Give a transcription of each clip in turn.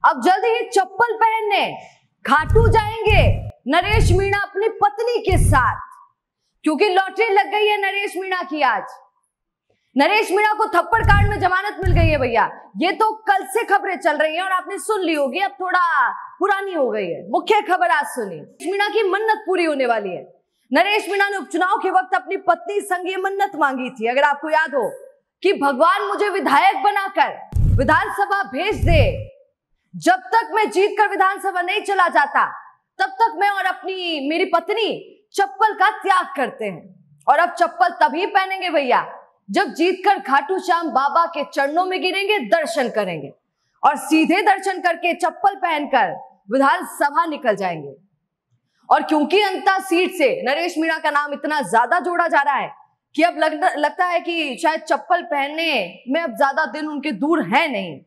अब जल्द ही चप्पल पहनने खाटू जाएंगे नरेश मीणा अपनी पत्नी के साथ, क्योंकि लॉटरी लग गई है नरेश मीणा की। आज नरेश मीणा को थप्पड़ कांड में जमानत मिल गई है भैया। ये तो कल से खबरें चल रही हैं और आपने सुन ली होगी, अब थोड़ा पुरानी हो गई है। मुख्य खबर आज सुनी, नरेश मीणा की मन्नत पूरी होने वाली है। नरेश मीणा ने उपचुनाव के वक्त अपनी पत्नी संग ये मन्नत मांगी थी, अगर आपको याद हो, कि भगवान मुझे विधायक बनाकर विधानसभा भेज दे। जब तक मैं जीतकर विधानसभा नहीं चला जाता तब तक मैं और मेरी पत्नी चप्पल का त्याग करते हैं। और अब चप्पल तभी पहनेंगे भैया जब जीतकर खाटू श्याम बाबा के चरणों में गिरेंगे, दर्शन करेंगे और सीधे दर्शन करके चप्पल पहनकर विधानसभा निकल जाएंगे। और क्योंकि अंता सीट से नरेश मीणा का नाम इतना ज्यादा जोड़ा जा रहा है कि अब लगता है कि शायद चप्पल पहनने में अब ज्यादा दिन उनके दूर है नहीं।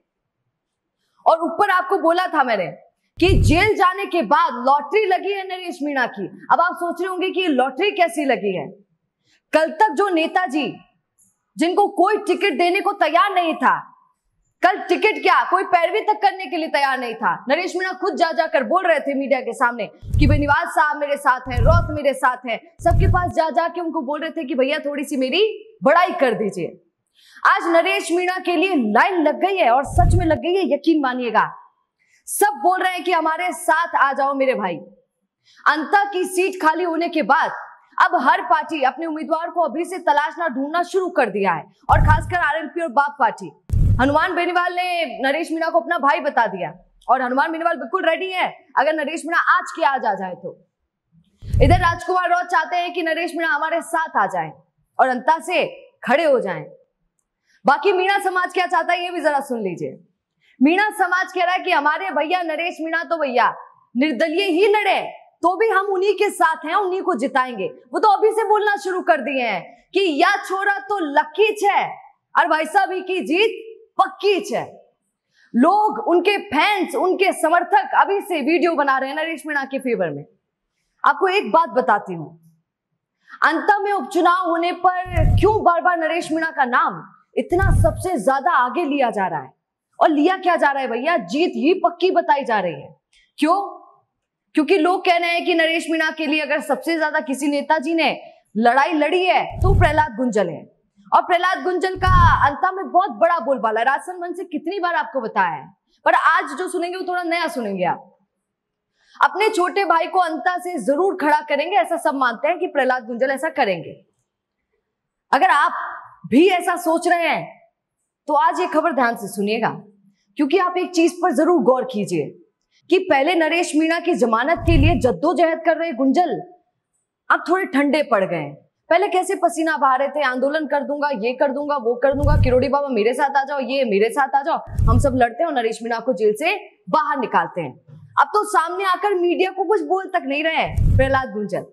और ऊपर आपको बोला था मैंने कि जेल जाने के बाद लॉटरी लगी है नरेश मीणा की। अब आप सोच रहे होंगे कि लॉटरी कैसी लगी है। कल तक जो नेताजी जिनको कोई टिकट देने को तैयार नहीं था, कल टिकट क्या कोई पैरवी तक करने के लिए तैयार नहीं था। नरेश मीणा खुद जा जाकर बोल रहे थे मीडिया के सामने कि बेनीवाल साहब मेरे साथ हैं, रौत मेरे साथ हैं, सबके पास जा जाके उनको बोल रहे थे कि भैया थोड़ी सी मेरी बड़ाई कर दीजिए। आज नरेश मीणा के लिए लाइन लग गई है और सच में लग गई है, यकीन मानिएगा। सब बोल रहे हैं कि हमारे साथ आ जाओ मेरे भाई। अंता की सीट खाली होने के बाद अब हर पार्टी अपने उम्मीदवार को अभी से तलाशना ढूंढना शुरू कर दिया है, और खासकर आरएलपी और बाप पार्टी। हनुमान बेनीवाल ने नरेश मीणा को अपना भाई बता दिया और हनुमान बेनीवाल बिल्कुल रेडी है अगर नरेश मीणा आज के आज आ जाए तो। इधर राजकुमार रौत चाहते हैं कि नरेश मीणा हमारे साथ आ जाए और अंता से खड़े हो जाएं। बाकी मीणा समाज क्या चाहता है ये भी जरा सुन लीजिए। मीणा समाज कह रहा है कि हमारे भैया नरेश मीणा तो भैया निर्दलीय ही लड़े तो भी हम उन्हीं के साथ हैं, उन्हीं को जिताएंगे। वो तो अभी से बोलना शुरू कर दिए हैं कि या छोरा तो लकी है और भाई साहब की जीत पक्की है। लोग, उनके फैंस, उनके समर्थक अभी से वीडियो बना रहे हैं नरेश मीणा के फेवर में। आपको एक बात बताती हूं, अंत में उपचुनाव होने पर क्यों बार बार नरेश मीणा का नाम इतना सबसे ज्यादा आगे लिया जा रहा है। और लिया क्या जा रहा है भैया, जीत ही पक्की बताई जा रही है। क्यों? क्योंकि लोग कह रहे हैं कि नरेश मीणा के लिए अगर सबसे ज्यादा किसी नेताजी ने लड़ाई लड़ी है तो प्रहलाद गुंजल है। और प्रहलाद गुंजल का अंता में बहुत बड़ा बोलबाला है। राजस्थान मंच से कितनी बार आपको बताया है, पर आज जो सुनेंगे वो थोड़ा नया सुनेंगे। आप अपने छोटे भाई को अंता से जरूर खड़ा करेंगे, ऐसा सब मानते हैं कि प्रहलाद गुंजल ऐसा करेंगे। अगर आप भी ऐसा सोच रहे हैं तो आज ये खबर ध्यान से सुनिएगा, क्योंकि आप एक चीज पर जरूर गौर कीजिए कि पहले नरेश मीणा की जमानत के लिए जद्दोजहद कर रहे गुंजल अब थोड़े ठंडे पड़ गए। पहले कैसे पसीना बहा रहे थे, आंदोलन कर दूंगा, ये कर दूंगा, वो कर दूंगा, किरोड़ी बाबा मेरे साथ आ जाओ, ये मेरे साथ आ जाओ, हम सब लड़ते हैं और नरेश मीणा को जेल से बाहर निकालते हैं। अब तो सामने आकर मीडिया को कुछ बोल तक नहीं रहे हैं प्रहलाद गुंजल।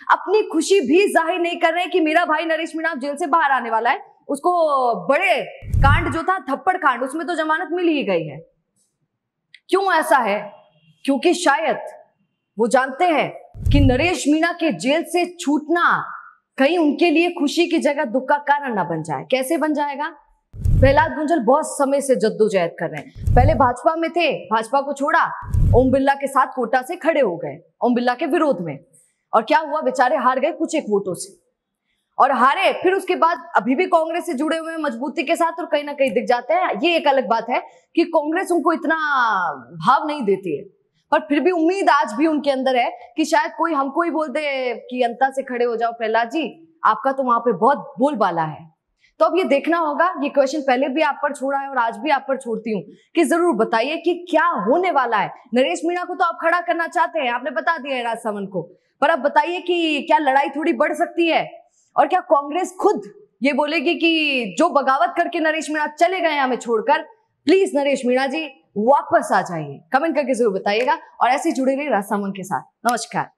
अपनी खुशी भी जाहिर नहीं कर रहे हैं कि मेरा भाई नरेश मीणा जेल से बाहर आने वाला है। उसको बड़े कांड जो था थप्पड़ कांड, उसमें तो जमानत मिल ही गई है। क्यों ऐसा है? क्योंकि शायद वो जानते हैं कि नरेश मीणा के जेल से छूटना कहीं उनके लिए खुशी की जगह दुख का कारण ना बन जाए। कैसे बन जाएगा? प्रहलाद गुंजल बहुत समय से जद्दोजहद कर रहे हैं। पहले भाजपा में थे, भाजपा को छोड़ा, ओम बिरला के साथ कोटा से खड़े हो गए ओम बिरला के विरोध में, और क्या हुआ, बेचारे हार गए कुछ एक वोटों से। और हारे, फिर उसके बाद अभी भी कांग्रेस से जुड़े हुए हैं मजबूती के साथ और कहीं ना कहीं दिख जाते हैं। ये एक अलग बात है कि कांग्रेस उनको इतना भाव नहीं देती है, पर फिर भी उम्मीद आज भी उनके अंदर है कि शायद कोई हमको ही बोल दे कि अंता से खड़े हो जाओ प्रहलाद जी, आपका तो वहां पे बहुत बोलबाला है। तो अब ये देखना होगा, ये क्वेश्चन पहले भी आप पर छोड़ा है और आज भी आप पर छोड़ती हूँ कि जरूर बताइए कि क्या होने वाला है। नरेश मीणा को तो आप खड़ा करना चाहते हैं, आपने बता दिया है राजसमंद को, पर अब बताइए कि क्या लड़ाई थोड़ी बढ़ सकती है और क्या कांग्रेस खुद ये बोलेगी कि जो बगावत करके नरेश मीणा चले गए हमें छोड़कर, प्लीज नरेश मीणा जी वापस आ जाइए। कमेंट करके जरूर बताइएगा और ऐसे जुड़े रहिए राजसमंद के साथ। नमस्कार।